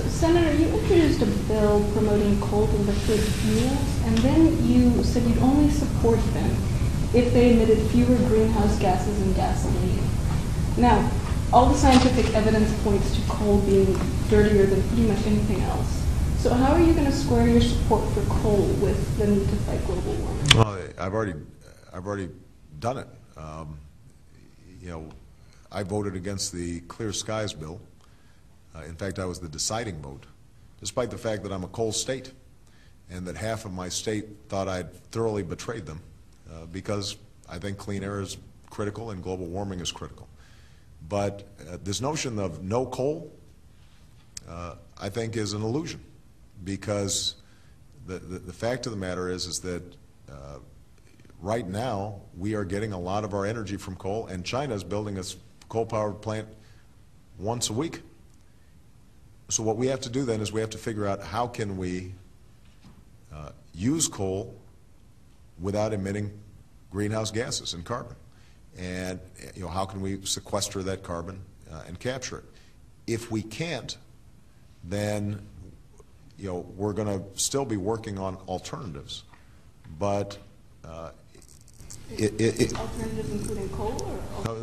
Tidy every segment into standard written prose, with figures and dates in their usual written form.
Senator, you introduced a bill promoting coal to liquid fuels, and then you said you'd only support them if they emitted fewer greenhouse gases than gasoline. Now, all the scientific evidence points to coal being dirtier than pretty much anything else. So how are you going to square your support for coal with the need to fight global warming? Well, I've already done it. You know, I voted against the Clear Skies bill. In fact, I was the deciding vote, despite the fact that I'm a coal state and that half of my state thought I'd thoroughly betrayed them because I think clean air is critical and global warming is critical. But this notion of no coal, I think, is an illusion, because the fact of the matter is that right now we are getting a lot of our energy from coal, and China is building a coal-powered plant once a week. So what we have to do then is we have to figure out how can we use coal without emitting greenhouse gases and carbon. And you know, how can we sequester that carbon and capture it? If we can't, then you know, we're going to still be working on alternatives. But alternatives including coal, or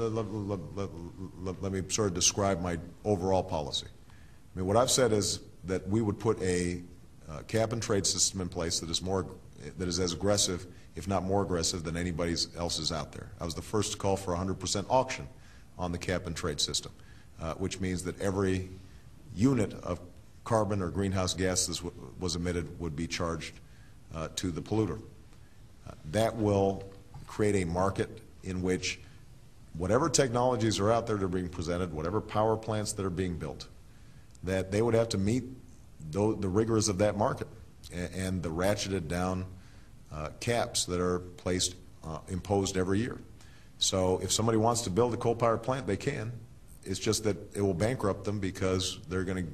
let me sort of describe my overall policy. I mean, what I've said is that we would put a cap and trade system in place that is as aggressive, if not more aggressive, than anybody else's out there. I was the first to call for 100% auction on the cap and trade system, which means that every unit of carbon or greenhouse gases was emitted would be charged to the polluter. That will create a market in which whatever technologies are out there that are being presented, whatever power plants that are being built, that they would have to meet the rigors of that market and the ratcheted down caps that are imposed every year. So if somebody wants to build a coal-powered plant, they can. It's just that it will bankrupt them because they're going to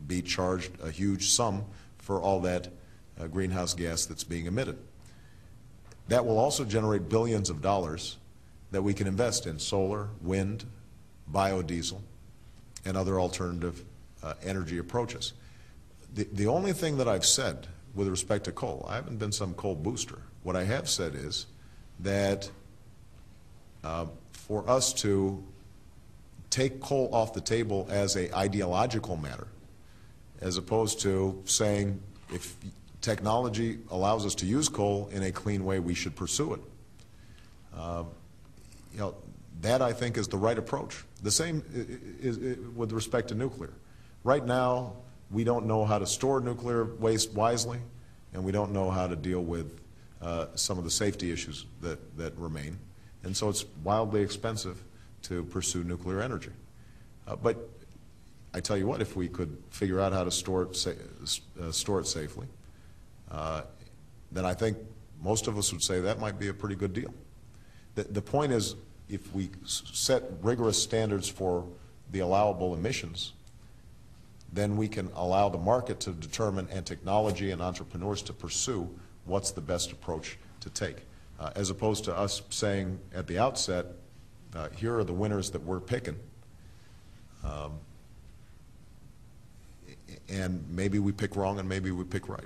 be charged a huge sum for all that greenhouse gas that's being emitted. That will also generate billions of dollars that we can invest in solar, wind, biodiesel, and other alternative energy approaches. The only thing that I've said with respect to coal, I haven't been some coal booster. What I have said is that for us to take coal off the table as an ideological matter, as opposed to saying if technology allows us to use coal in a clean way, we should pursue it. You know, that I think is the right approach. The same is with respect to nuclear. Right now, we don't know how to store nuclear waste wisely, and we don't know how to deal with some of the safety issues that remain. And so it's wildly expensive to pursue nuclear energy. But I tell you what, if we could figure out how to store it safely, then I think most of us would say that might be a pretty good deal. The point is, if we set rigorous standards for the allowable emissions, then we can allow the market to determine, and technology and entrepreneurs to pursue what's the best approach to take, as opposed to us saying at the outset, here are the winners that we're picking, and maybe we pick wrong and maybe we pick right.